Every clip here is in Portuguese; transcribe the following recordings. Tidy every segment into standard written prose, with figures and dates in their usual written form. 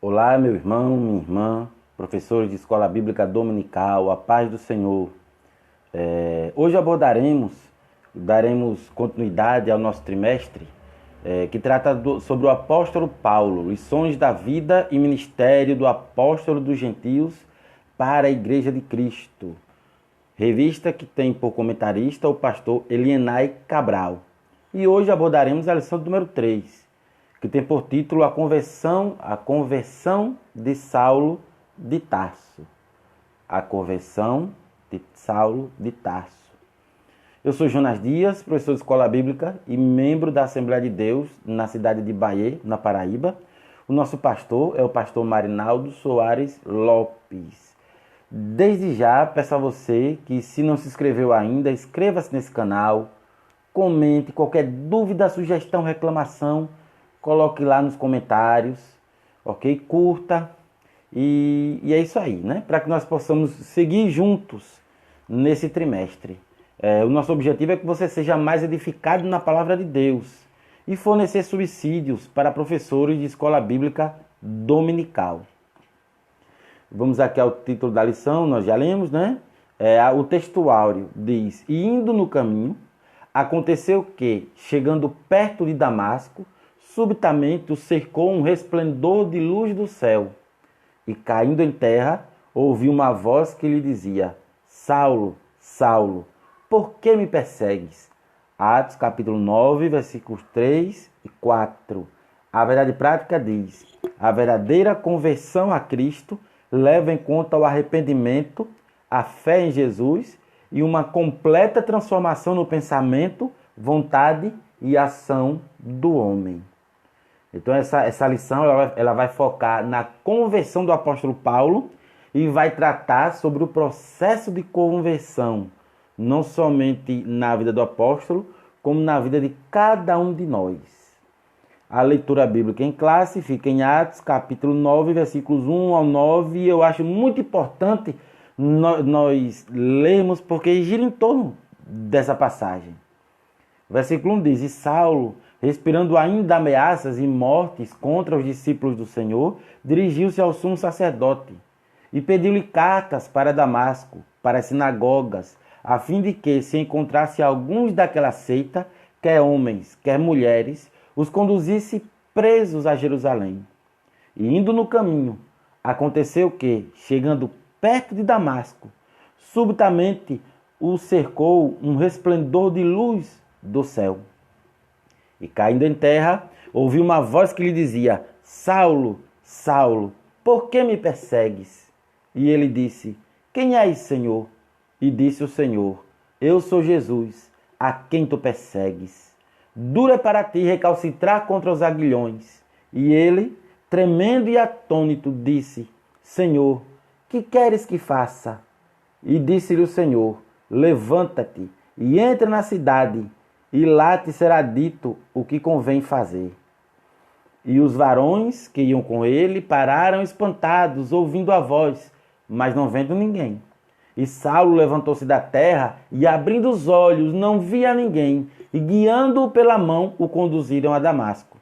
Olá, meu irmão, minha irmã, professores de escola bíblica dominical, a paz do Senhor. Hoje daremos continuidade ao nosso trimestre que trata sobre o apóstolo Paulo, lições da vida e ministério do apóstolo dos gentios para a Igreja de Cristo. Revista que tem por comentarista o pastor Elienay Cabral. E hoje abordaremos a lição número 3, que tem por título a conversão de Saulo de Tarso. A conversão de Saulo de Tarso. Eu sou Jonas Dias, professor de escola bíblica e membro da Assembleia de Deus na cidade de Bahia, na Paraíba. O nosso pastor é o pastor Marinaldo Soares Lopes. Desde já, peço a você que, se não se inscreveu ainda, inscreva-se nesse canal, comente qualquer dúvida, sugestão, reclamação, coloque lá nos comentários, ok? Curta. E é isso aí, né? Para que nós possamos seguir juntos nesse trimestre. O nosso objetivo é que você seja mais edificado na palavra de Deus e fornecer subsídios para professores de escola bíblica dominical. Vamos aqui ao título da lição, nós já lemos, né? O texto áureo diz: E indo no caminho, aconteceu que, chegando perto de Damasco, subitamente o cercou um resplendor de luz do céu. E caindo em terra, ouviu uma voz que lhe dizia: Saulo, Saulo, por que me persegues? Atos capítulo 9, versículos 3 e 4. A verdade prática diz: a verdadeira conversão a Cristo leva em conta o arrependimento, a fé em Jesus e uma completa transformação no pensamento, vontade e ação do homem. Então essa lição ela vai focar na conversão do apóstolo Paulo e vai tratar sobre o processo de conversão, não somente na vida do apóstolo, como na vida de cada um de nós. A leitura bíblica em classe fica em Atos, capítulo 9, versículos 1 ao 9, e eu acho muito importante nós lermos, porque gira em torno dessa passagem. O versículo 1 diz: E Saulo, respirando ainda ameaças e mortes contra os discípulos do Senhor, dirigiu-se ao sumo sacerdote e pediu-lhe cartas para Damasco, para as sinagogas, a fim de que, se encontrasse alguns daquela seita, quer homens, quer mulheres, os conduzisse presos a Jerusalém. E indo no caminho, aconteceu que, chegando perto de Damasco, subitamente o cercou um resplendor de luz do céu. E caindo em terra, ouviu uma voz que lhe dizia: Saulo, Saulo, por que me persegues? E ele disse: Quem és, Senhor? E disse o Senhor: Eu sou Jesus, a quem tu persegues. Duro é para ti recalcitrar contra os aguilhões. E ele, tremendo e atônito, disse: Senhor, que queres que faça? E disse-lhe o Senhor: Levanta-te e entra na cidade, e lá te será dito o que convém fazer. E os varões que iam com ele pararam espantados, ouvindo a voz, mas não vendo ninguém. E Saulo levantou-se da terra e, abrindo os olhos, não via ninguém, e guiando-o pela mão, o conduziram a Damasco.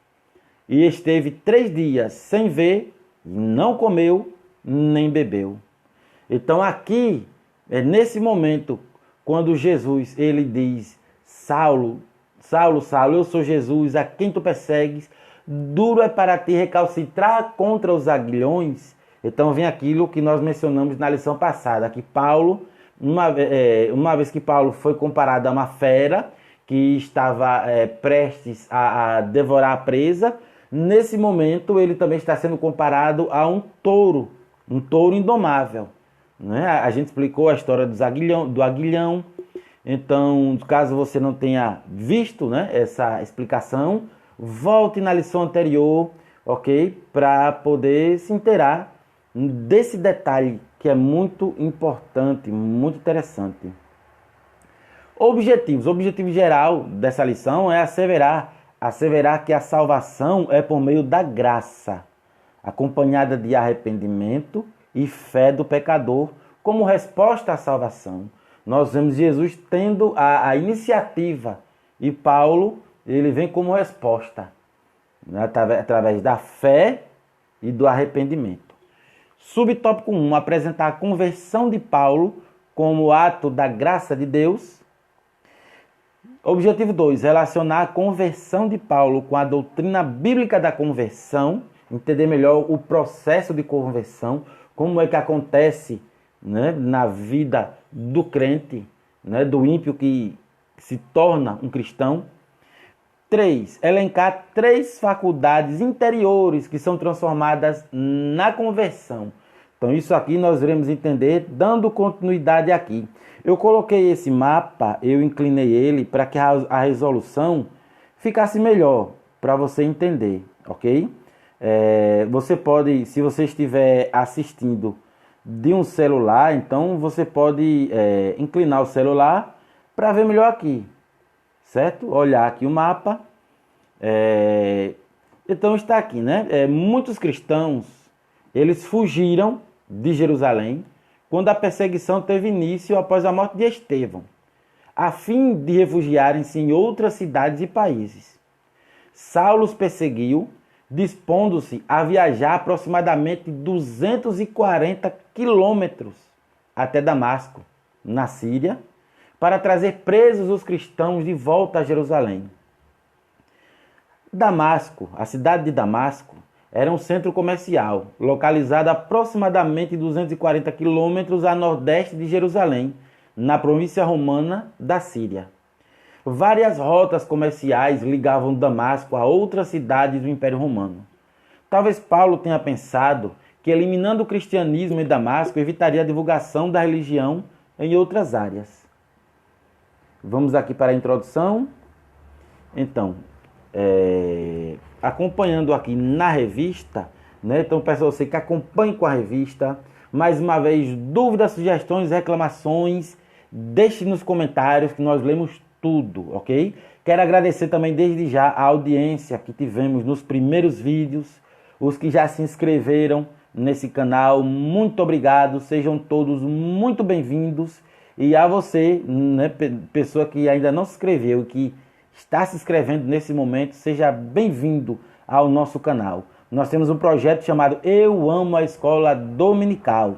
E esteve 3 dias sem ver, e não comeu, nem bebeu. Então aqui, nesse momento, quando Jesus ele diz: Saulo, Saulo, Saulo, eu sou Jesus, a quem tu persegues, duro é para ti recalcitrar contra os aguilhões. Então vem aquilo que nós mencionamos na lição passada, que Paulo, uma vez que Paulo foi comparado a uma fera que estava prestes a devorar a presa, nesse momento ele também está sendo comparado a um touro indomável. Né? A gente explicou a história do aguilhão. Então, caso você não tenha visto, né, essa explicação, volte na lição anterior, ok? Para poder se inteirar desse detalhe que é muito importante, muito interessante. O objetivo geral dessa lição é asseverar que a salvação é por meio da graça, acompanhada de arrependimento e fé do pecador como resposta à salvação. Nós vemos Jesus tendo a iniciativa e Paulo ele vem como resposta, né? Através da fé e do arrependimento. Subtópico 1, apresentar a conversão de Paulo como ato da graça de Deus. Objetivo 2, relacionar a conversão de Paulo com a doutrina bíblica da conversão, entender melhor o processo de conversão, como é que acontece, né, na vida do crente, né, do ímpio que se torna um cristão. 3, elencar 3 faculdades interiores que são transformadas na conversão. Então isso aqui nós iremos entender dando continuidade aqui. Eu coloquei esse mapa, eu inclinei ele para que a resolução ficasse melhor, para você entender, ok? Você pode, se você estiver assistindo de um celular, então você pode inclinar o celular para ver melhor aqui, certo? Olhar aqui o mapa. Então está aqui, né? Muitos cristãos, eles fugiram de Jerusalém quando a perseguição teve início após a morte de Estevão, a fim de refugiarem-se em outras cidades e países. Saulo os perseguiu, dispondo-se a viajar aproximadamente 240 quilômetros até Damasco, na Síria, para trazer presos os cristãos de volta a Jerusalém. Damasco, a cidade de Damasco, era um centro comercial, localizado a aproximadamente 240 quilômetros a nordeste de Jerusalém, na província romana da Síria. Várias rotas comerciais ligavam Damasco a outras cidades do Império Romano. Talvez Paulo tenha pensado que eliminando o cristianismo em Damasco evitaria a divulgação da religião em outras áreas. Vamos aqui para a introdução. Então, acompanhando aqui na revista, né? Então, pessoal, você que acompanhe com a revista, mais uma vez, dúvidas, sugestões, reclamações, deixe nos comentários que nós lemos tudo, ok? Quero agradecer também desde já a audiência que tivemos nos primeiros vídeos, os que já se inscreveram nesse canal, muito obrigado, sejam todos muito bem-vindos. E a você, né, pessoa que ainda não se inscreveu e que está se inscrevendo nesse momento, seja bem-vindo ao nosso canal. Nós temos um projeto chamado Eu Amo a Escola Dominical.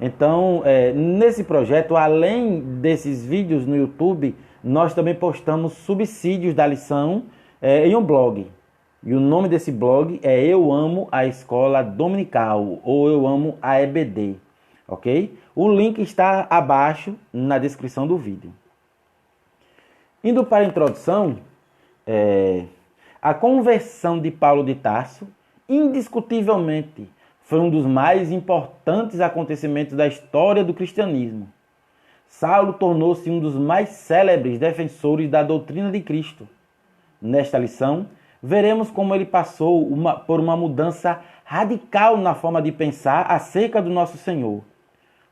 Então, nesse projeto, além desses vídeos no YouTube, nós também postamos subsídios da lição em um blog. E o nome desse blog é Eu Amo a Escola Dominical, ou Eu Amo a EBD, ok? O link está abaixo na descrição do vídeo. Indo para a introdução, a conversão de Paulo de Tarso, indiscutivelmente, foi um dos mais importantes acontecimentos da história do cristianismo. Saulo tornou-se um dos mais célebres defensores da doutrina de Cristo. Nesta lição, veremos como ele passou por uma mudança radical na forma de pensar acerca do nosso Senhor.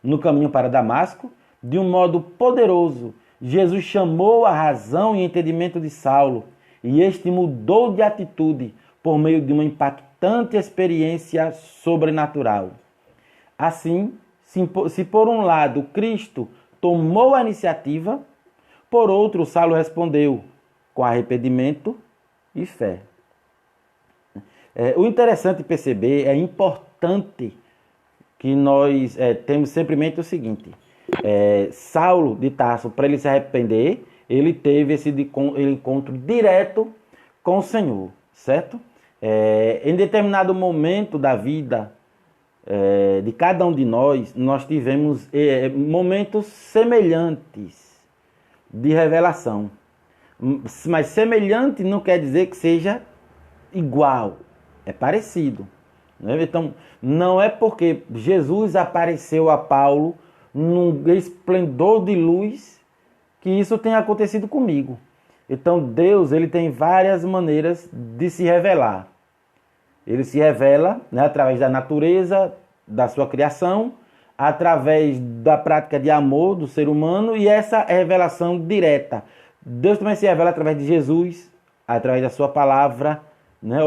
No caminho para Damasco, de um modo poderoso, Jesus chamou a razão e entendimento de Saulo, e este mudou de atitude por meio de uma impactante experiência sobrenatural. Assim, se por um lado Cristo tomou a iniciativa, por outro Saulo respondeu com arrependimento e fé. O interessante perceber, é importante que nós temos sempre em mente o seguinte: Saulo de Tarso, para ele se arrepender, ele teve esse encontro direto com o Senhor, certo? Em determinado momento da vida de cada um de nós, nós tivemos momentos semelhantes de revelação. Mas semelhante não quer dizer que seja igual, é parecido. Né? Então, não é porque Jesus apareceu a Paulo num esplendor de luz que isso tenha acontecido comigo. Então, Deus, ele tem várias maneiras de se revelar. Ele se revela, né, através da natureza, da sua criação, através da prática de amor do ser humano, e essa revelação direta. Deus também se revela através de Jesus, através da sua palavra, né?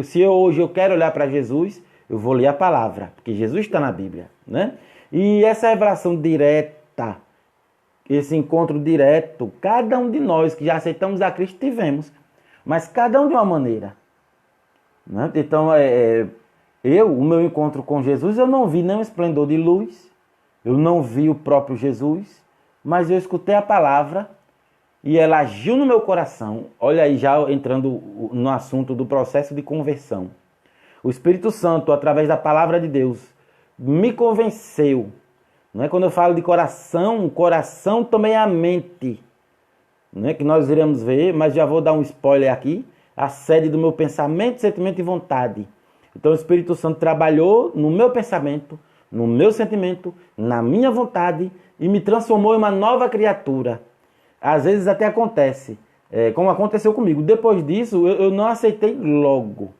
Se hoje eu quero olhar para Jesus, eu vou ler a palavra, porque Jesus está na Bíblia, né? E essa revelação direta, esse encontro direto, cada um de nós que já aceitamos a Cristo tivemos, mas cada um de uma maneira, né? Então, o meu encontro com Jesus, eu não vi nenhum esplendor de luz, eu não vi o próprio Jesus, mas eu escutei a palavra e ela agiu no meu coração. Olha aí, já entrando no assunto do processo de conversão. O Espírito Santo, através da palavra de Deus, me convenceu. Não é? Quando eu falo de coração, o coração também é a mente, não é? Que nós iremos ver, mas já vou dar um spoiler aqui. A sede do meu pensamento, sentimento e vontade. Então o Espírito Santo trabalhou no meu pensamento, no meu sentimento, na minha vontade e me transformou em uma nova criatura. Às vezes até acontece, como aconteceu comigo. Depois disso, eu não aceitei logo.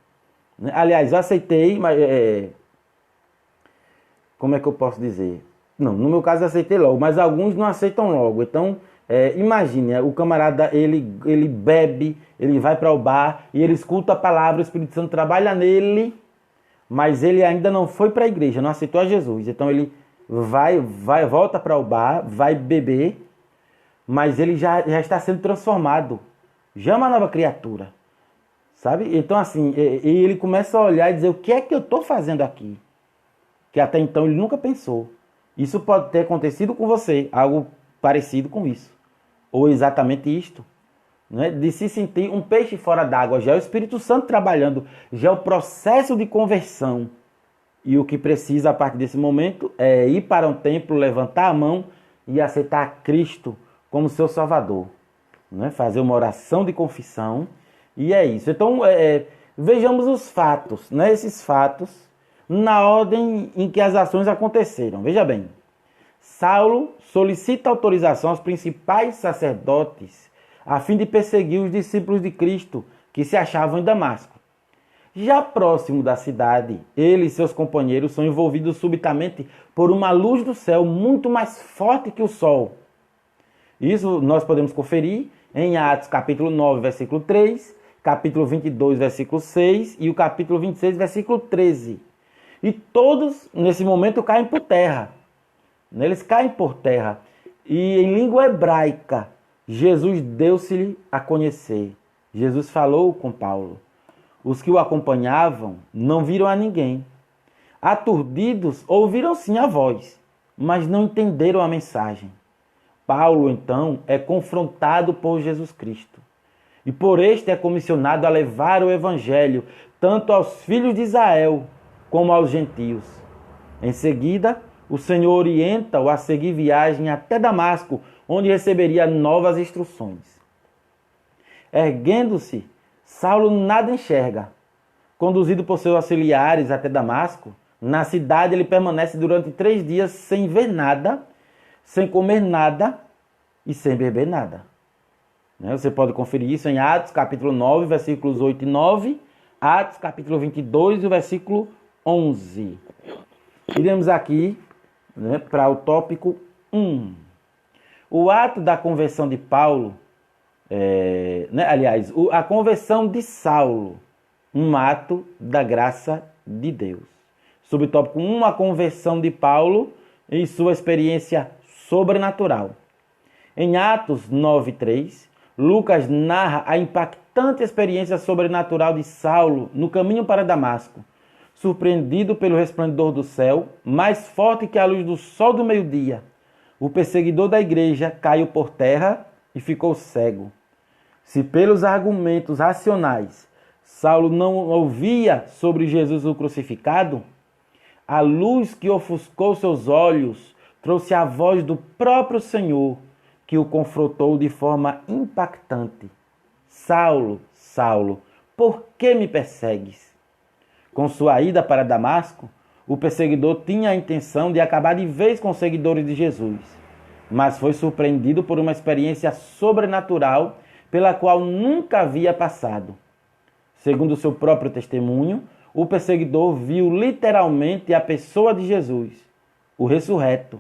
Aliás, eu aceitei, mas como é que eu posso dizer? Não, no meu caso eu aceitei logo, mas alguns não aceitam logo. Então, imagine, o camarada, ele bebe, ele vai para o bar e ele escuta a palavra, o Espírito Santo trabalha nele, mas ele ainda não foi para a igreja, não aceitou a Jesus. Então ele volta para o bar, vai beber, mas ele já está sendo transformado, já é uma nova criatura, sabe? Então assim, e ele começa a olhar e dizer, o que é que eu estou fazendo aqui? Que até então ele nunca pensou. Isso pode ter acontecido com você, algo parecido com isso. Ou exatamente isto. Né? De se sentir um peixe fora d'água. Já é o Espírito Santo trabalhando. Já é o processo de conversão. E o que precisa a partir desse momento é ir para um templo, levantar a mão e aceitar Cristo como seu Salvador. Né? Fazer uma oração de confissão. E é isso. Então, vejamos os fatos. Né? Esses fatos na ordem em que as ações aconteceram. Veja bem, Saulo solicita autorização aos principais sacerdotes a fim de perseguir os discípulos de Cristo que se achavam em Damasco. Já próximo da cidade, ele e seus companheiros são envolvidos subitamente por uma luz do céu muito mais forte que o sol. Isso nós podemos conferir em Atos capítulo 9, versículo 3, capítulo 22, versículo 6 e o capítulo 26, versículo 13. E todos, nesse momento, caem por terra. Eles caem por terra. E em língua hebraica, Jesus deu-se-lhe a conhecer. Jesus falou com Paulo. Os que o acompanhavam não viram a ninguém. Aturdidos, ouviram sim a voz, mas não entenderam a mensagem. Paulo, então, é confrontado por Jesus Cristo. E por este é comissionado a levar o evangelho tanto aos filhos de Israel como aos gentios. Em seguida, o Senhor orienta-o a seguir viagem até Damasco, onde receberia novas instruções. Erguendo-se, Saulo nada enxerga. Conduzido por seus auxiliares até Damasco, na cidade ele permanece durante 3 dias sem ver nada, sem comer nada e sem beber nada. Você pode conferir isso em Atos capítulo 9, versículos 8 e 9, Atos capítulo 22, o versículo 11. Iremos aqui para o tópico 1. O ato da conversão de Paulo, a conversão de Saulo, um ato da graça de Deus. Subtópico 1, a conversão de Paulo e sua experiência sobrenatural. Em Atos 9:3, Lucas narra a impactante experiência sobrenatural de Saulo no caminho para Damasco. Surpreendido pelo resplendor do céu, mais forte que a luz do sol do meio-dia, o perseguidor da igreja caiu por terra e ficou cego. Se pelos argumentos racionais Saulo não ouvia sobre Jesus o crucificado, a luz que ofuscou seus olhos trouxe a voz do próprio Senhor, que o confrontou de forma impactante. Saulo, Saulo, por que me persegues? Com sua ida para Damasco, o perseguidor tinha a intenção de acabar de vez com os seguidores de Jesus, mas foi surpreendido por uma experiência sobrenatural pela qual nunca havia passado. Segundo seu próprio testemunho, o perseguidor viu literalmente a pessoa de Jesus, o ressurreto,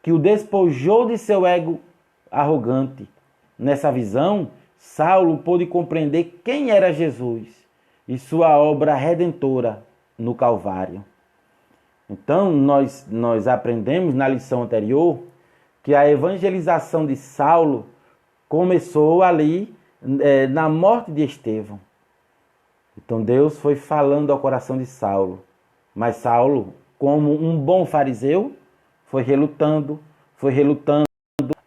que o despojou de seu ego arrogante. Nessa visão, Saulo pôde compreender quem era Jesus e sua obra redentora no Calvário. Então, nós aprendemos na lição anterior que a evangelização de Saulo começou ali na morte de Estevão. Então Deus foi falando ao coração de Saulo Mas Saulo, como um bom fariseu, foi relutando,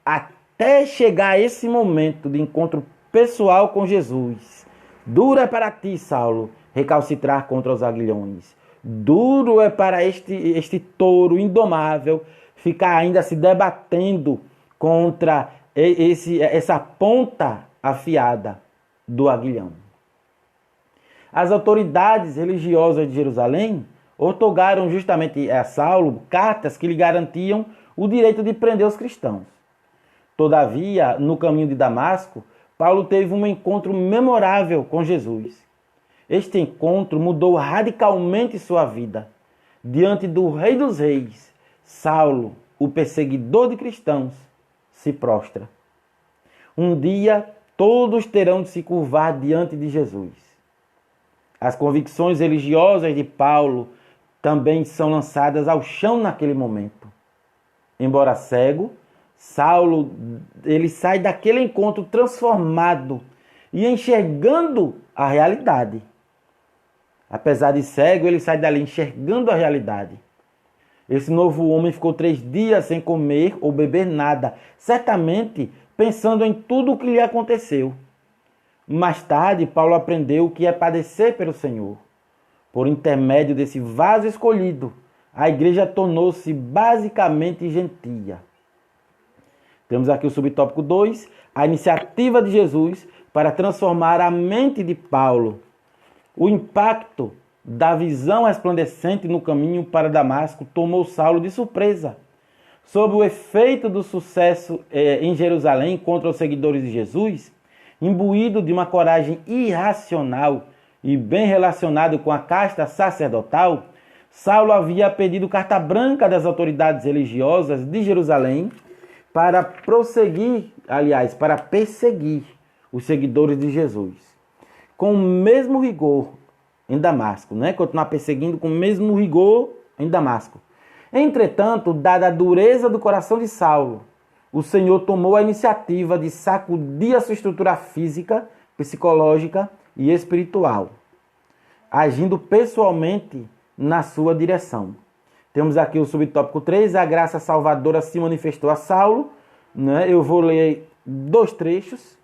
até chegar a esse momento de encontro pessoal com Jesus. Duro é para ti, Saulo, recalcitrar contra os aguilhões. Duro é para este touro indomável ficar ainda se debatendo contra essa ponta afiada do aguilhão. As autoridades religiosas de Jerusalém outorgaram justamente a Saulo cartas que lhe garantiam o direito de prender os cristãos. Todavia, no caminho de Damasco, Paulo teve um encontro memorável com Jesus. Este encontro mudou radicalmente sua vida. Diante do Rei dos Reis, Saulo, o perseguidor de cristãos, se prostra. Um dia, todos terão de se curvar diante de Jesus. As convicções religiosas de Paulo também são lançadas ao chão naquele momento. Embora cego, Saulo ele sai daquele encontro transformado e enxergando a realidade. Apesar de cego, ele sai dali enxergando a realidade. Esse novo homem ficou 3 dias sem comer ou beber nada, certamente pensando em tudo o que lhe aconteceu. Mais tarde, Paulo aprendeu o que é padecer pelo Senhor. Por intermédio desse vaso escolhido, a igreja tornou-se basicamente gentia. Temos aqui o subtópico 2, a iniciativa de Jesus para transformar a mente de Paulo. O impacto da visão resplandecente no caminho para Damasco tomou Saulo de surpresa. Sob o efeito do sucesso em Jerusalém contra os seguidores de Jesus, imbuído de uma coragem irracional e bem relacionado com a casta sacerdotal, Saulo havia pedido carta branca das autoridades religiosas de Jerusalém para para perseguir os seguidores de Jesus. Com o mesmo rigor em Damasco, continuar perseguindo com o mesmo rigor em Damasco. Entretanto, dada a dureza do coração de Saulo, o Senhor tomou a iniciativa de sacudir a sua estrutura física, psicológica e espiritual, agindo pessoalmente na sua direção. Temos aqui o subtópico 3, a graça salvadora se manifestou a Saulo. Eu vou ler 2 trechos.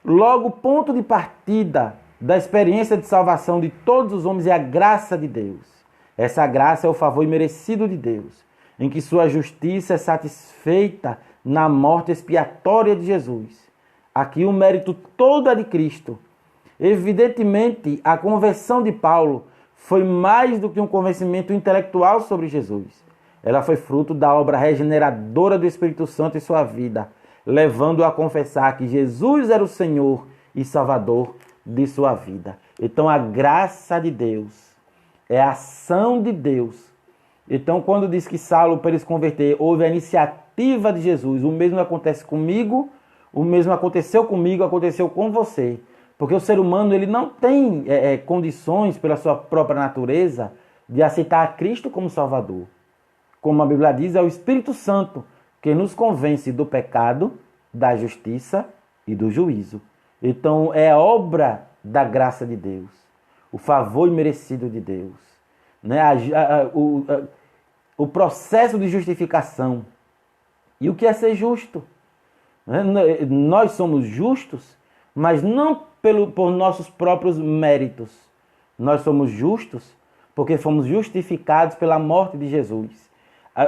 Logo, ponto de partida da experiência de salvação de todos os homens é a graça de Deus. Essa graça é o favor imerecido de Deus, em que sua justiça é satisfeita na morte expiatória de Jesus. Aqui o mérito todo é de Cristo. Evidentemente, a conversão de Paulo foi mais do que um convencimento intelectual sobre Jesus. Ela foi fruto da obra regeneradora do Espírito Santo em sua vida, levando-o a confessar que Jesus era o Senhor e Salvador de sua vida. Então, a graça de Deus é a ação de Deus. Então, quando diz que Saulo, para ele se converter, houve a iniciativa de Jesus, o mesmo acontece comigo, o mesmo aconteceu comigo, aconteceu com você. Porque o ser humano ele não tem condições, pela sua própria natureza, de aceitar a Cristo como Salvador. Como a Bíblia diz, é o Espírito Santo que nos convence do pecado, da justiça e do juízo. Então, é obra da graça de Deus, o favor imerecido de Deus. O processo de justificação. E o que é ser justo? Nós somos justos, mas não por nossos próprios méritos. Nós somos justos porque fomos justificados pela morte de Jesus.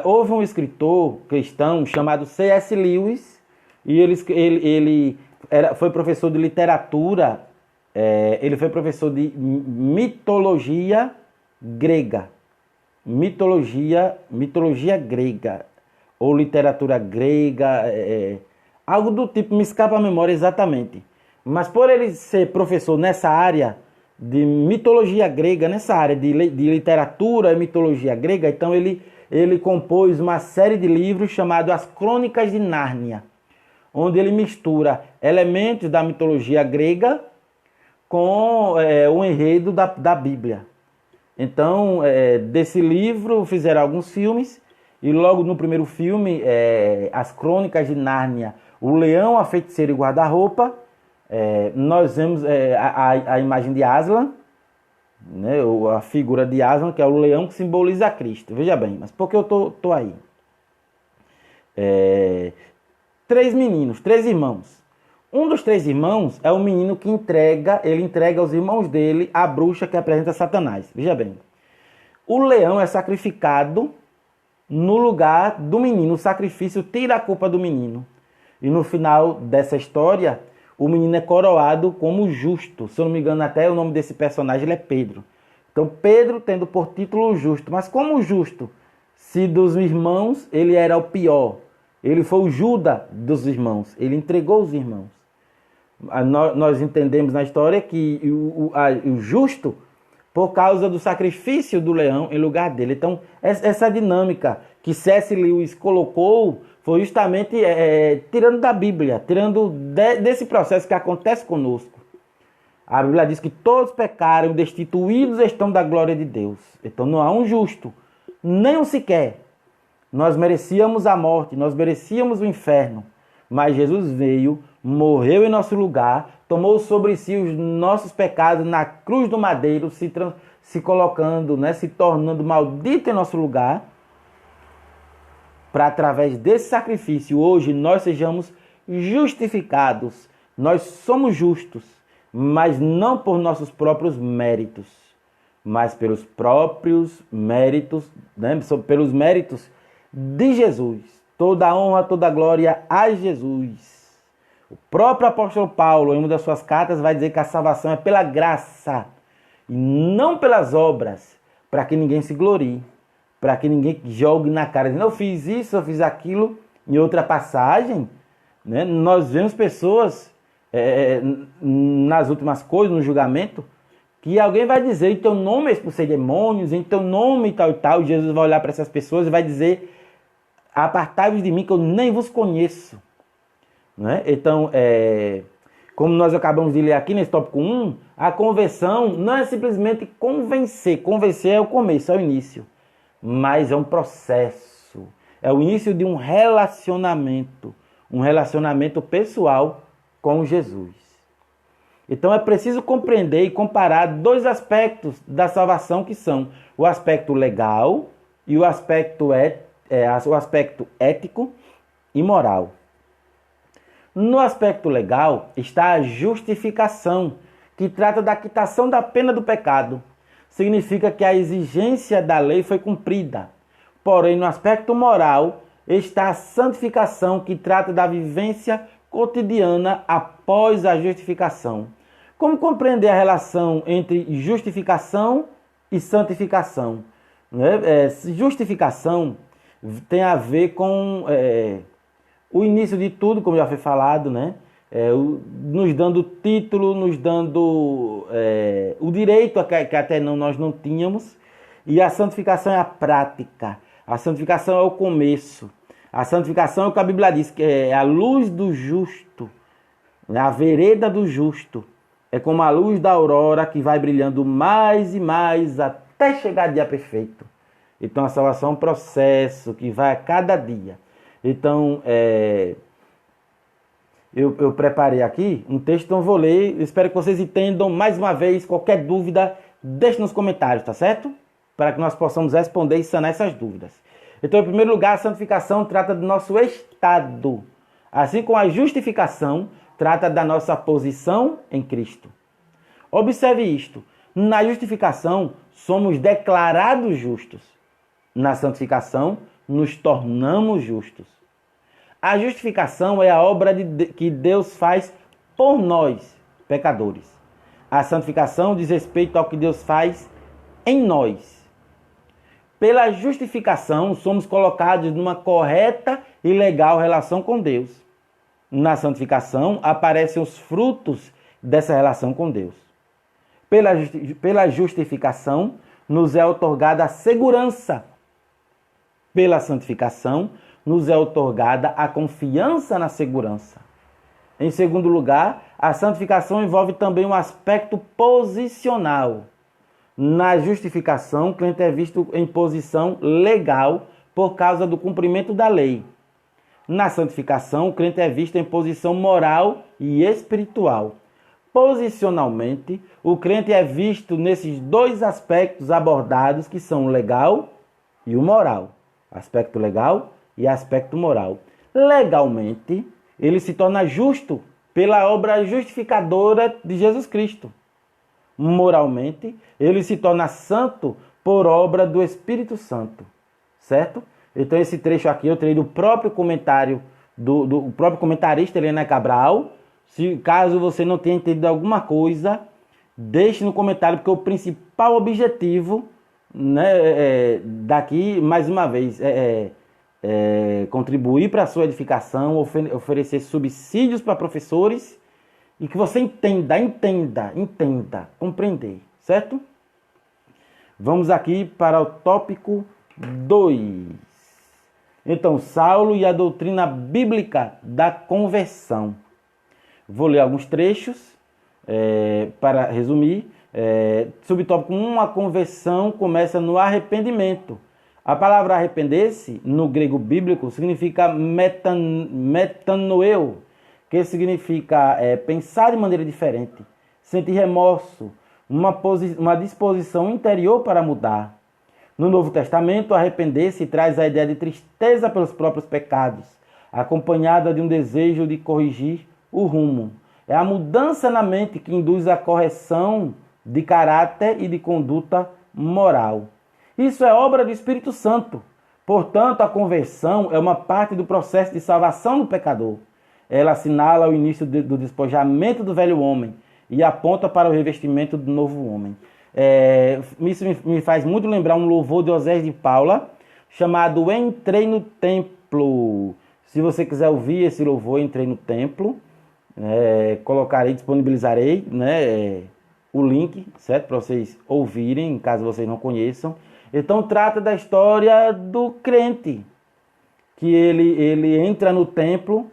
Houve um escritor cristão chamado C.S. Lewis, e ele foi professor de literatura, ele foi professor de mitologia grega. Mitologia grega, ou literatura grega, algo do tipo, me escapa a memória exatamente. Mas por ele ser professor nessa área de mitologia grega, nessa área de literatura e mitologia grega, então ele compôs uma série de livros chamados As Crônicas de Nárnia, onde ele mistura elementos da mitologia grega com o enredo da Bíblia. Então, desse livro fizeram alguns filmes, e logo no primeiro filme, As Crônicas de Nárnia, O Leão, a Feiticeira e o Guarda-Roupa, nós vemos a imagem de Aslan, né? A figura de Aslan, que é o leão que simboliza Cristo. Veja bem, mas por que eu tô aí? Três meninos, três irmãos. Um dos três irmãos é o menino que ele entrega aos irmãos dele a bruxa que apresenta Satanás. Veja bem, o leão é sacrificado no lugar do menino. O sacrifício tira a culpa do menino. E no final dessa história, o menino é coroado como justo. Se eu não me engano, até o nome desse personagem ele é Pedro. Então, Pedro tendo por título justo. Mas como justo? Se dos irmãos ele era o pior. Ele foi o Judas dos irmãos. Ele entregou os irmãos. Nós entendemos na história que o justo, por causa do sacrifício do leão em lugar dele. Então, essa dinâmica que C.S. Lewis colocou foi justamente tirando da Bíblia, tirando desse processo que acontece conosco. A Bíblia diz que todos pecaram, destituídos estão da glória de Deus. Então não há um justo, nem um sequer. Nós merecíamos a morte, nós merecíamos o inferno. Mas Jesus veio, morreu em nosso lugar, tomou sobre si os nossos pecados na cruz do madeiro, se colocando, né, se tornando maldito em nosso lugar, para através desse sacrifício hoje nós sejamos justificados. Nós somos justos, mas não por nossos próprios méritos, mas pelos próprios méritos, né, pelos méritos de Jesus. Toda a honra, toda a glória a Jesus. O próprio apóstolo Paulo, em uma das suas cartas, vai dizer que a salvação é pela graça e não pelas obras, para que ninguém se glorie, para que ninguém jogue na cara, dizendo, eu fiz isso, eu fiz aquilo. Em outra passagem, né, nós vemos pessoas nas últimas coisas, no julgamento, que alguém vai dizer, em teu nome eu expulsei demônios, em teu nome e tal e tal. Jesus vai olhar para essas pessoas e vai dizer, apartai-vos de mim que eu nem vos conheço. Né? Então, como nós acabamos de ler aqui nesse tópico 1, a conversão não é simplesmente convencer. Convencer é o começo, é o início. Mas é um processo. É o início de um relacionamento pessoal com Jesus. Então é preciso compreender e comparar dois aspectos da salvação, que são o aspecto legal e o aspecto ético e moral. No aspecto legal está a justificação, que trata da quitação da pena do pecado. Significa que a exigência da lei foi cumprida. Porém, no aspecto moral está a santificação, que trata da vivência cotidiana após a justificação. Como compreender a relação entre justificação e santificação? Justificação tem a ver com o início de tudo, como já foi falado, né? Nos dando título, nos dando o direito que até nós não tínhamos. E a santificação é a prática. A santificação é o começo. A santificação é o que a Bíblia diz, que é a luz do justo, a vereda do justo. É como a luz da aurora que vai brilhando mais e mais até chegar ao dia perfeito. Então a salvação é um processo que vai a cada dia. Então, eu preparei aqui um texto, então vou ler. Espero que vocês entendam. Mais uma vez, qualquer dúvida, deixe nos comentários, tá certo? Para que nós possamos responder e sanar essas dúvidas. Então, em primeiro lugar, a santificação trata do nosso estado. Assim como a justificação trata da nossa posição em Cristo. Observe isto. Na justificação, somos declarados justos. Na santificação, nos tornamos justos. A justificação é a obra que Deus faz por nós, pecadores. A santificação diz respeito ao que Deus faz em nós. Pela justificação, somos colocados numa correta e legal relação com Deus. Na santificação, aparecem os frutos dessa relação com Deus. Pela justificação, nos é outorgada a segurança. Pela santificação, nos é outorgada a confiança na segurança. Em segundo lugar, a santificação envolve também um aspecto posicional. Na justificação, o crente é visto em posição legal por causa do cumprimento da lei. Na santificação, o crente é visto em posição moral e espiritual. posicionalmente, o crente é visto nesses dois aspectos abordados, que são o legal e o moral. Aspecto legal e aspecto moral. Legalmente, ele se torna justo pela obra justificadora de Jesus Cristo. Moralmente, ele se torna santo por obra do Espírito Santo. Certo? Então esse trecho aqui eu tirei do próprio comentário do próprio comentarista Helena Cabral. Se caso você não tenha entendido alguma coisa, deixe no comentário, porque o principal objetivo, né, daqui, mais uma vez, contribuir para a sua edificação, oferecer subsídios para professores e que você entenda, compreender, certo? Vamos aqui para o tópico 2. Então, Saulo e a doutrina bíblica da conversão. Vou ler alguns trechos para resumir. Subtópico 1, a conversão começa no arrependimento. A palavra arrepender-se, no grego bíblico, significa metanoeu, que significa pensar de maneira diferente, sentir remorso, uma disposição interior para mudar. No Novo Testamento, arrepender-se traz a ideia de tristeza pelos próprios pecados, acompanhada de um desejo de corrigir o rumo. É a mudança na mente que induz a correção de caráter e de conduta moral. Isso é obra do Espírito Santo. Portanto, a conversão é uma parte do processo de salvação do pecador. Ela assinala o início do despojamento do velho homem e aponta para o revestimento do novo homem. Isso me faz muito lembrar um louvor de Osés de Paula, chamado Entrei no Templo. Se você quiser ouvir esse louvor, Entrei no Templo, disponibilizarei, o link, certo? Para vocês ouvirem, caso vocês não conheçam. Então trata da história do crente, que ele entra no templo,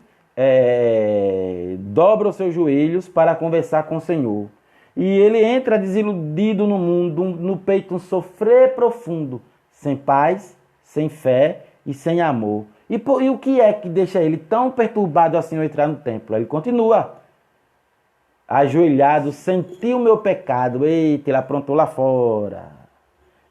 dobra os seus joelhos para conversar com o Senhor. E ele entra desiludido no mundo, no peito um sofrer profundo, sem paz, sem fé e sem amor. E o que é que deixa ele tão perturbado assim ao entrar no templo? Ele continua, ajoelhado, sentiu o meu pecado. Eita, ele aprontou lá fora.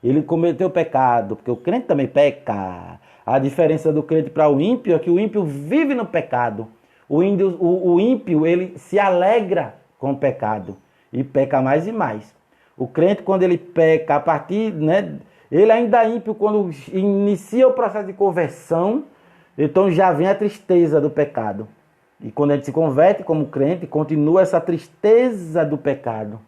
Ele cometeu pecado, porque o crente também peca. A diferença do crente para o ímpio é que o ímpio vive no pecado. O ímpio, ele se alegra com o pecado e peca mais e mais. O crente, quando ele peca, a partir, ele ainda é ímpio quando inicia o processo de conversão, então já vem a tristeza do pecado. E quando a gente se converte como crente, continua essa tristeza do pecado.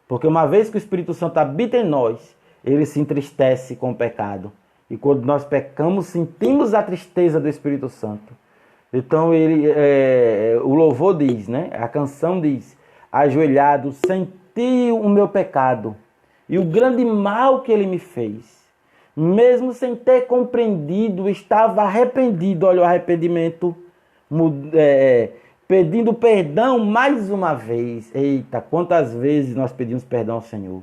Porque uma vez que o Espírito Santo habita em nós, ele se entristece com o pecado. E quando nós pecamos, sentimos a tristeza do Espírito Santo. Então o louvor diz, a canção diz, ajoelhado, senti o meu pecado e o grande mal que ele me fez. Mesmo sem ter compreendido, estava arrependido. Olha o arrependimento, pedindo perdão mais uma vez. Eita, quantas vezes nós pedimos perdão ao Senhor,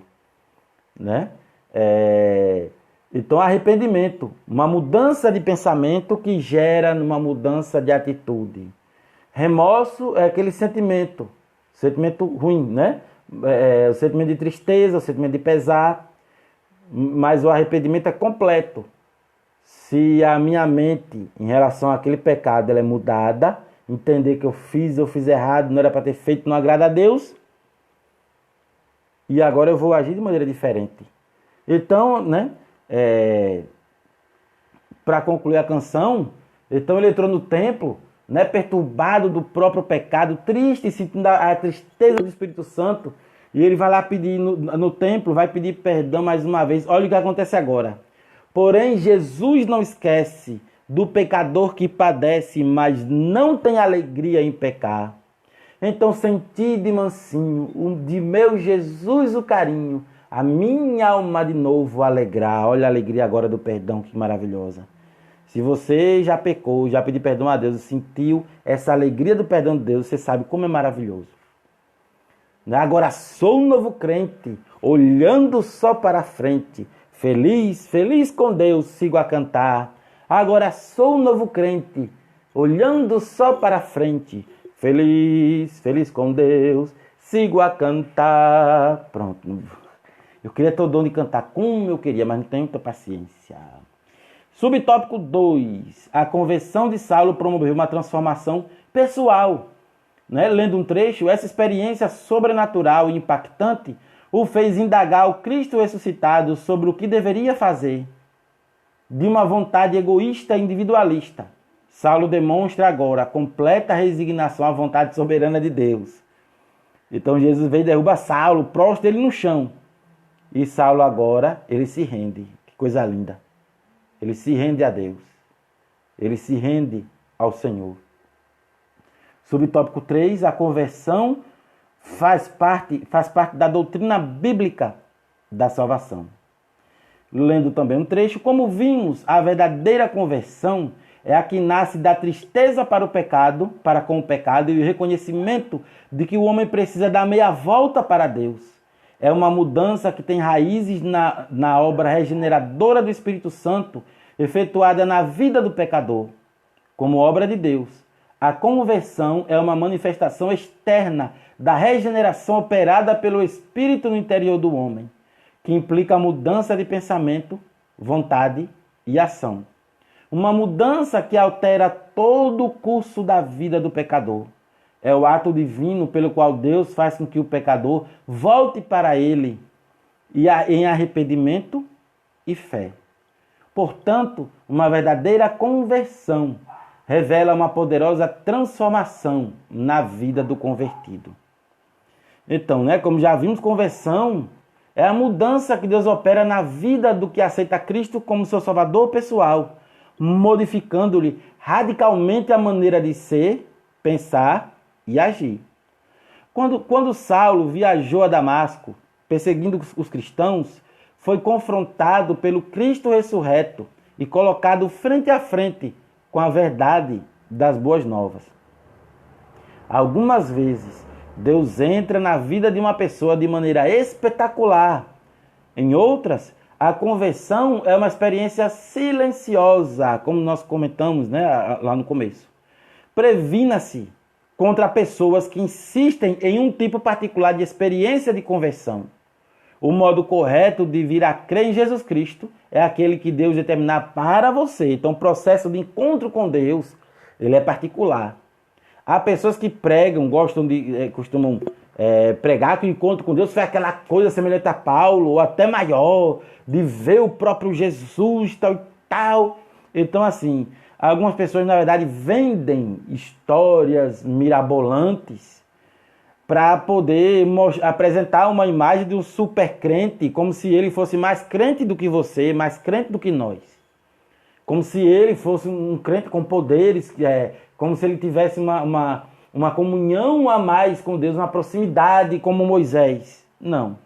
Então, arrependimento, uma mudança de pensamento que gera uma mudança de atitude. Remorso é aquele sentimento ruim, o sentimento de tristeza, o sentimento de pesar, mas o arrependimento é completo. Se a minha mente, em relação àquele pecado, ela é mudada, entender que eu fiz errado, não era para ter feito, não agrada a Deus, e agora eu vou agir de maneira diferente. Então, para concluir a canção, então ele entrou no templo, perturbado do próprio pecado, triste, sentindo a tristeza do Espírito Santo, e ele vai lá pedir no templo, vai pedir perdão mais uma vez. Olha o que acontece agora. Porém, Jesus não esquece do pecador que padece, mas não tem alegria em pecar. Então senti de mansinho, de meu Jesus o carinho, a minha alma de novo alegrar. Olha a alegria agora do perdão, que maravilhosa. Se você já pecou, já pediu perdão a Deus e sentiu essa alegria do perdão de Deus, você sabe como é maravilhoso. Agora sou um novo crente, olhando só para frente. Feliz, feliz com Deus, sigo a cantar. Agora sou um novo crente, olhando só para frente. Feliz, feliz com Deus, sigo a cantar. Pronto. Eu queria ter o dom de cantar como eu queria, mas não tenho muita paciência. Subtópico 2. A conversão de Saulo promoveu uma transformação pessoal. Lendo um trecho, essa experiência sobrenatural e impactante o fez indagar o Cristo ressuscitado sobre o que deveria fazer. De uma vontade egoísta e individualista, Saulo demonstra agora a completa resignação à vontade soberana de Deus. Então Jesus veio e derruba Saulo, prostra ele no chão. E Saulo agora, ele se rende. Que coisa linda. Ele se rende a Deus. Ele se rende ao Senhor. Subtópico 3, a conversão faz parte da doutrina bíblica da salvação. Lendo também um trecho, como vimos, a verdadeira conversão é a que nasce da tristeza para com o pecado e o reconhecimento de que o homem precisa dar meia volta para Deus. É uma mudança que tem raízes na obra regeneradora do Espírito Santo, efetuada na vida do pecador, como obra de Deus. A conversão é uma manifestação externa da regeneração operada pelo Espírito no interior do homem, que implica a mudança de pensamento, vontade e ação. Uma mudança que altera todo o curso da vida do pecador. É o ato divino pelo qual Deus faz com que o pecador volte para Ele em arrependimento e fé. Portanto, uma verdadeira conversão revela uma poderosa transformação na vida do convertido. Então, como já vimos, conversão é a mudança que Deus opera na vida do que aceita Cristo como seu Salvador pessoal, modificando-lhe radicalmente a maneira de ser, pensar e agir. Quando Saulo viajou a Damasco, perseguindo os cristãos, foi confrontado pelo Cristo ressurreto e colocado frente a frente com a verdade das boas novas. Algumas vezes, Deus entra na vida de uma pessoa de maneira espetacular. Em outras, a conversão é uma experiência silenciosa, como nós comentamos lá no começo. Previna-se contra pessoas que insistem em um tipo particular de experiência de conversão. O modo correto de vir a crer em Jesus Cristo é aquele que Deus determinar para você. Então, o processo de encontro com Deus, ele é particular. Há pessoas que costumam pregar que o encontro com Deus foi aquela coisa semelhante a Paulo, ou até maior, de ver o próprio Jesus, tal e tal. Então, assim, algumas pessoas, na verdade, vendem histórias mirabolantes para poder apresentar uma imagem de um super crente, como se ele fosse mais crente do que você, mais crente do que nós. Como se ele fosse um crente com poderes, como se ele tivesse uma comunhão a mais com Deus, uma proximidade como Moisés. Não.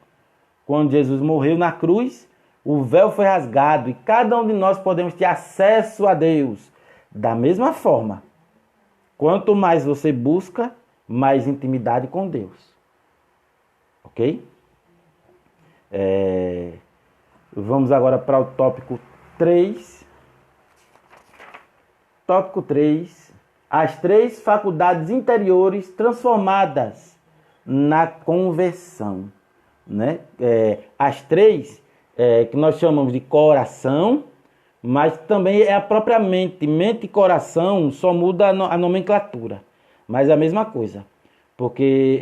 Quando Jesus morreu na cruz, o véu foi rasgado e cada um de nós podemos ter acesso a Deus. Da mesma forma, quanto mais você busca, mais intimidade com Deus. Ok? Vamos agora para o tópico 3. Tópico 3. As 3 faculdades interiores transformadas na conversão. As 3 que nós chamamos de coração, mas também é a própria mente. Mente e coração só muda a nomenclatura. Mas é a mesma coisa, porque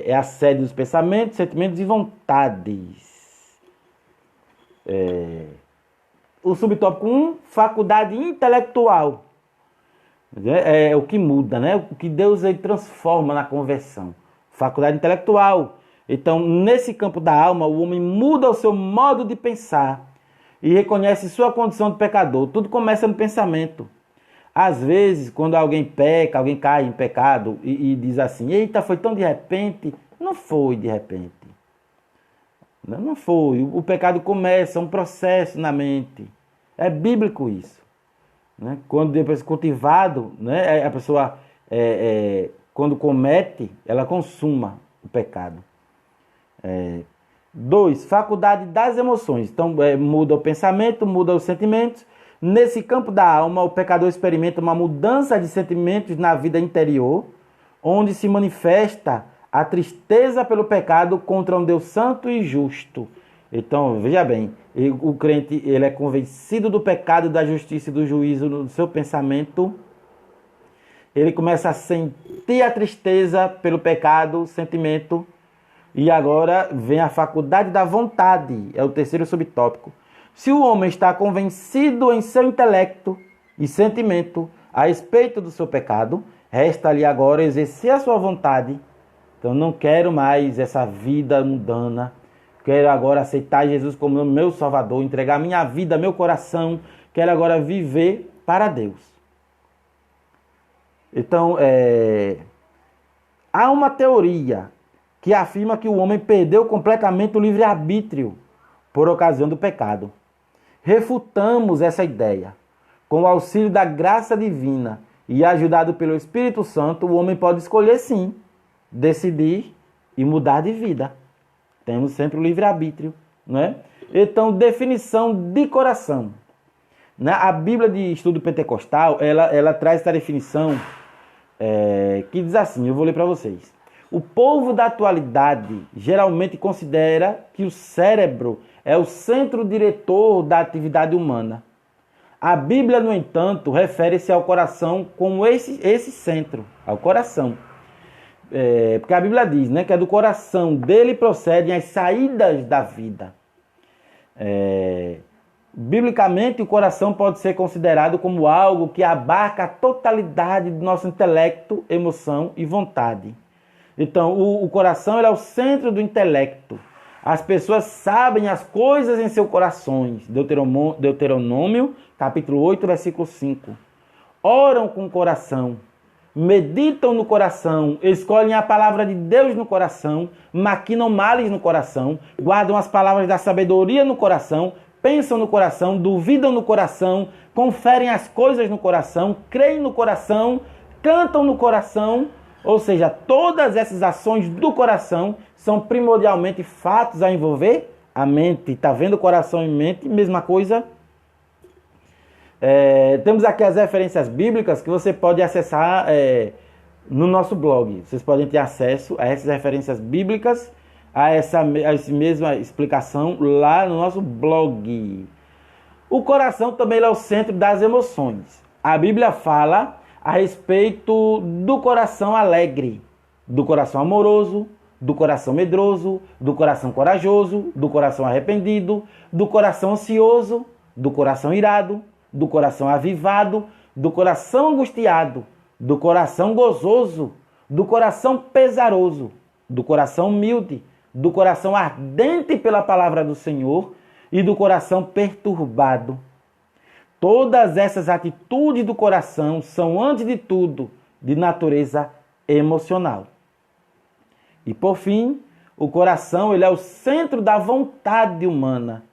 é a sede dos pensamentos, sentimentos e vontades. O subtópico 1, faculdade intelectual. É o que muda, o que Deus transforma na conversão. Faculdade intelectual. Então, nesse campo da alma, o homem muda o seu modo de pensar e reconhece sua condição de pecador. Tudo começa no pensamento. Às vezes, quando alguém peca, alguém cai em pecado e diz assim, eita, foi tão de repente. Não foi de repente. Não foi. O pecado começa, um processo na mente. É bíblico isso. Quando depois cultivado, a pessoa, quando comete, ela consuma o pecado. 2, faculdade das emoções. Então, muda o pensamento, muda os sentimentos. Nesse campo da alma, o pecador experimenta uma mudança de sentimentos na vida interior, onde se manifesta a tristeza pelo pecado contra um Deus santo e justo. Então, veja bem, o crente ele é convencido do pecado, da justiça e do juízo no seu pensamento. Ele começa a sentir a tristeza pelo pecado, sentimento. E agora vem a faculdade da vontade, é o terceiro subtópico. Se o homem está convencido em seu intelecto e sentimento a respeito do seu pecado, resta-lhe agora exercer a sua vontade. Então, não quero mais essa vida mundana. Quero agora aceitar Jesus como meu Salvador, entregar minha vida, meu coração. Quero agora viver para Deus. Então, há uma teoria que afirma que o homem perdeu completamente o livre-arbítrio por ocasião do pecado. Refutamos essa ideia. Com o auxílio da graça divina e ajudado pelo Espírito Santo, o homem pode escolher sim, decidir e mudar de vida. Temos sempre o livre-arbítrio, não é? Então, definição de coração. A Bíblia de Estudo Pentecostal, ela traz essa definição que diz assim, eu vou ler para vocês. O povo da atualidade geralmente considera que o cérebro é o centro diretor da atividade humana. A Bíblia, no entanto, refere-se ao coração como esse centro, ao coração. Porque a Bíblia diz, né, que é do coração dele procedem as saídas da vida. Biblicamente, o coração pode ser considerado como algo que abarca a totalidade do nosso intelecto, emoção e vontade. Então, o coração ele é o centro do intelecto. As pessoas sabem as coisas em seus corações. Deuteronômio, capítulo 8, versículo 5. Oram com o coração, meditam no coração, escolhem a palavra de Deus no coração, maquinam males no coração, guardam as palavras da sabedoria no coração, pensam no coração, duvidam no coração, conferem as coisas no coração, creem no coração, cantam no coração. Ou seja, todas essas ações do coração são primordialmente fatos a envolver a mente. Está vendo coração e mente? Mesma coisa. Temos aqui as referências bíblicas que você pode acessar no nosso blog. Vocês podem ter acesso a essas referências bíblicas, a essa mesma explicação lá no nosso blog. O coração também é o centro das emoções. A Bíblia fala a respeito do coração alegre, do coração amoroso, do coração medroso, do coração corajoso, do coração arrependido, do coração ansioso, do coração irado, do coração avivado, do coração angustiado, do coração gozoso, do coração pesaroso, do coração humilde, do coração ardente pela palavra do Senhor e do coração perturbado. Todas essas atitudes do coração são, antes de tudo, de natureza emocional. E, por fim, o coração ele é o centro da vontade humana.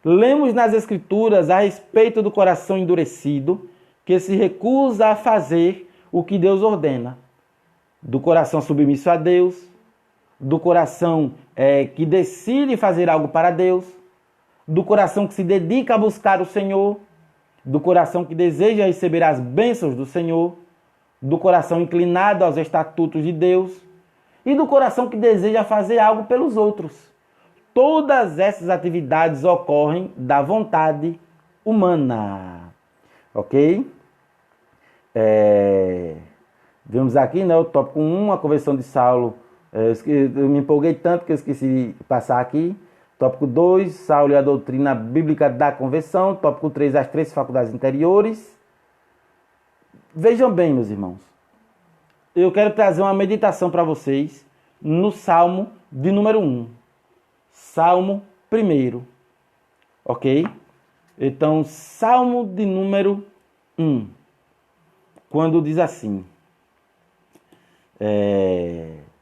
Lemos nas Escrituras a respeito do coração endurecido, que se recusa a fazer o que Deus ordena. Do coração submisso a Deus, do coração que decide fazer algo para Deus, do coração que se dedica a buscar o Senhor, do coração que deseja receber as bênçãos do Senhor, do coração inclinado aos estatutos de Deus e do coração que deseja fazer algo pelos outros. Todas essas atividades ocorrem da vontade humana. Ok? Vemos aqui, né, o tópico 1, a conversão de Saulo. Eu me empolguei tanto que eu esqueci de passar aqui. Tópico 2, Saulo e a doutrina bíblica da conversão. Tópico 3, as 3 faculdades interiores. Vejam bem, meus irmãos. Eu quero trazer uma meditação para vocês no Salmo de número 1. Salmo 1. Ok? Então, Salmo de número 1. Quando diz assim.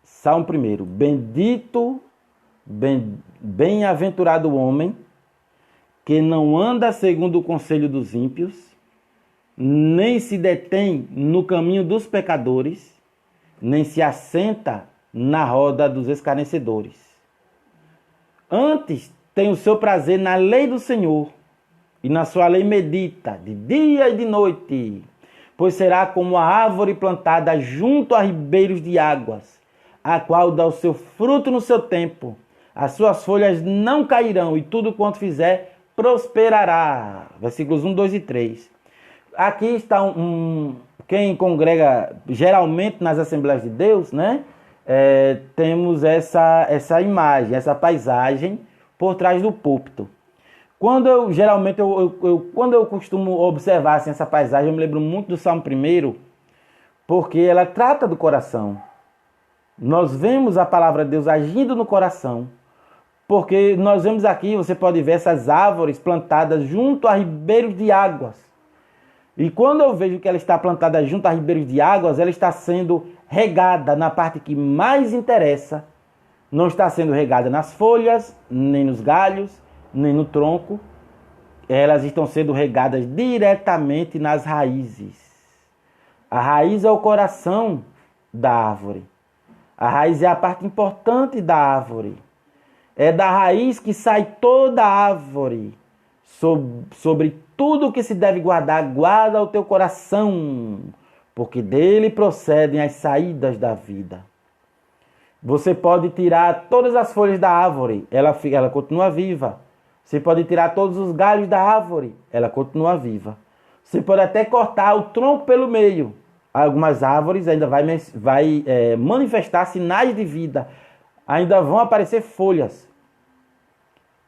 Salmo 1. Bem-aventurado o homem que não anda segundo o conselho dos ímpios, nem se detém no caminho dos pecadores, nem se assenta na roda dos escarnecedores. Antes tem o seu prazer na lei do Senhor, e na sua lei medita de dia e de noite. pois será como a árvore plantada junto a ribeiros de águas, a qual dá o seu fruto no seu tempo. As suas folhas não cairão, e tudo quanto fizer prosperará. Versículos 1, 2 e 3. Aqui está quem congrega geralmente nas Assembleias de Deus, né? Temos essa imagem, essa paisagem por trás do púlpito. Quando eu costumo observar assim, essa paisagem, eu me lembro muito do Salmo 1, porque ela trata do coração. Nós vemos a palavra de Deus agindo no coração, porque nós vemos aqui, você pode ver essas árvores plantadas junto a ribeiros de águas. E quando eu vejo que ela está plantada junto a ribeiros de águas, ela está sendo regada na parte que mais interessa. Não está sendo regada nas folhas, nem nos galhos, nem no tronco. Elas estão sendo regadas diretamente nas raízes. A raiz é o coração da árvore. A raiz é a parte importante da árvore. É da raiz que sai toda a árvore. Sobre tudo que se deve guardar, guarda o teu coração, porque dele procedem as saídas da vida. Você pode tirar todas as folhas da árvore, ela continua viva. Você pode tirar todos os galhos da árvore, ela continua viva. Você pode até cortar o tronco pelo meio. Algumas árvores ainda vai manifestar sinais de vida, ainda vão aparecer folhas.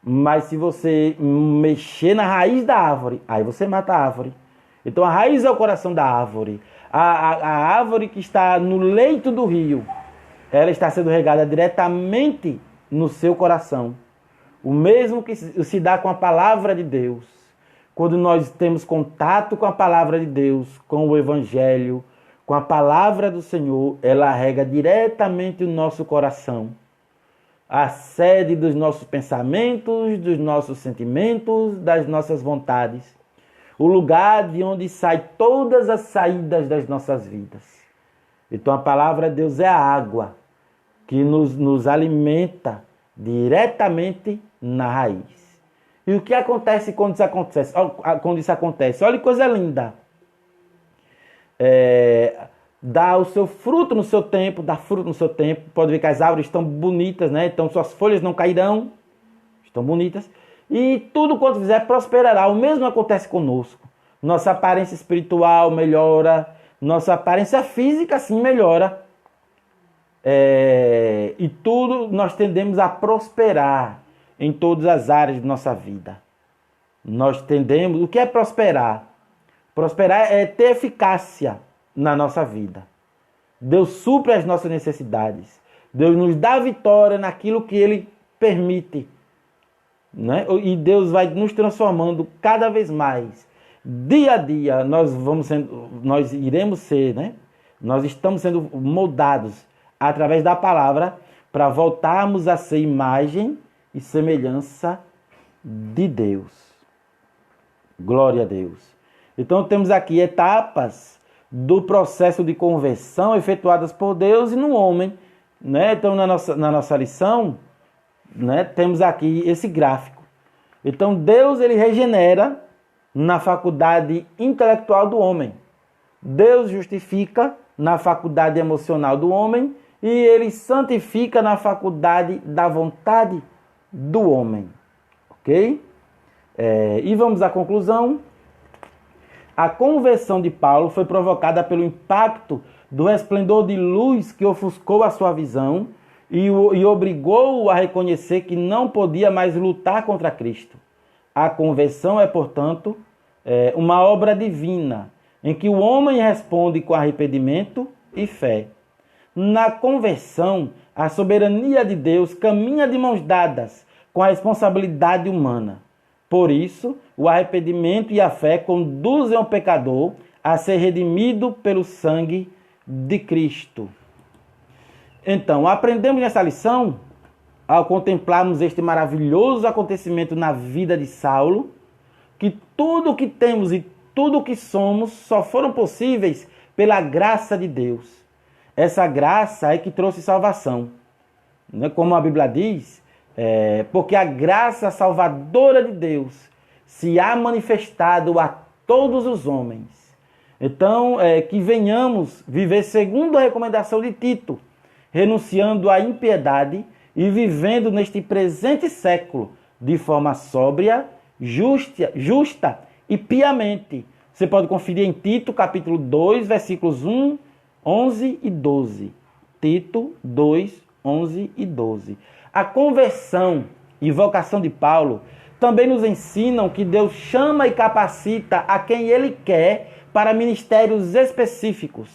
Mas se você mexer na raiz da árvore, aí você mata a árvore. Então a raiz é o coração da árvore. A árvore que está no leito do rio, ela está sendo regada diretamente no seu coração. O mesmo que se dá com a palavra de Deus. Quando nós temos contato com a palavra de Deus, com o Evangelho, com a palavra do Senhor, ela rega diretamente o nosso coração. A sede dos nossos pensamentos, dos nossos sentimentos, das nossas vontades. O lugar de onde saem todas as saídas das nossas vidas. Então a palavra de Deus é a água que nos alimenta diretamente na raiz. E o que acontece quando isso acontece? Olha que coisa linda. Dá o seu fruto no seu tempo, dá fruto no seu tempo. Pode ver que as árvores estão bonitas, né? Então suas folhas não cairão, estão bonitas. E tudo quanto fizer prosperará. O mesmo acontece conosco. Nossa aparência espiritual melhora, nossa aparência física sim melhora. E tudo nós tendemos a prosperar em todas as áreas de nossa vida. Nós tendemos... O que é prosperar? Prosperar é ter eficácia na nossa vida. Deus supre as nossas necessidades. Deus nos dá vitória naquilo que Ele permite. Né? E Deus vai nos transformando cada vez mais. Dia a dia nós iremos ser, né? Nós estamos sendo moldados através da palavra para voltarmos a ser imagem e semelhança de Deus. Glória a Deus. Então temos aqui etapas do processo de conversão efetuadas por Deus e no homem. Né? Então na nossa lição, né, temos aqui esse gráfico. Então Deus ele regenera na faculdade intelectual do homem. Deus justifica na faculdade emocional do homem e Ele santifica na faculdade da vontade do homem. Ok? E vamos à conclusão. A conversão de Paulo foi provocada pelo impacto do resplendor de luz que ofuscou a sua visão e obrigou-o a reconhecer que não podia mais lutar contra Cristo. A conversão é, portanto, uma obra divina, em que o homem responde com arrependimento e fé. Na conversão, a soberania de Deus caminha de mãos dadas com a responsabilidade humana. Por isso, o arrependimento e a fé conduzem o pecador a ser redimido pelo sangue de Cristo. Então, aprendemos nessa lição, ao contemplarmos este maravilhoso acontecimento na vida de Saulo, que tudo o que temos e tudo o que somos só foram possíveis pela graça de Deus. Essa graça é que trouxe salvação. Como a Bíblia diz, porque a graça salvadora de Deus se há manifestado a todos os homens. Então, que venhamos viver segundo a recomendação de Tito, renunciando à impiedade e vivendo neste presente século de forma sóbria, justa e piamente. Você pode conferir em Tito, capítulo 2, versículos 1, 11 e 12. Tito 2, 11 e 12. A conversão e vocação de Paulo também nos ensinam que Deus chama e capacita a quem Ele quer para ministérios específicos.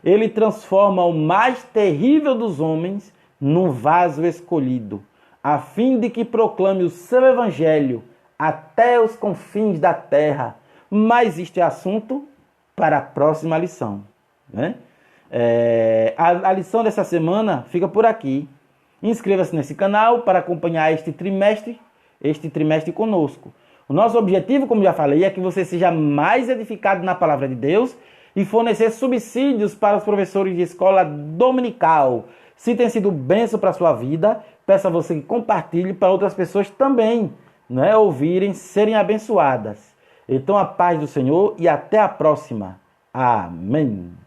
Ele transforma o mais terrível dos homens num vaso escolhido, a fim de que proclame o seu evangelho até os confins da terra. Mas isto é assunto para a próxima lição, né? A lição dessa semana fica por aqui. Inscreva-se nesse canal para acompanhar este trimestre conosco. O nosso objetivo, como já falei, é que você seja mais edificado na palavra de Deus e fornecer subsídios para os professores de escola dominical. Se tem sido bênção para a sua vida, peço a você que compartilhe para outras pessoas também, né, ouvirem, serem abençoadas. Então, a paz do Senhor e até a próxima. Amém.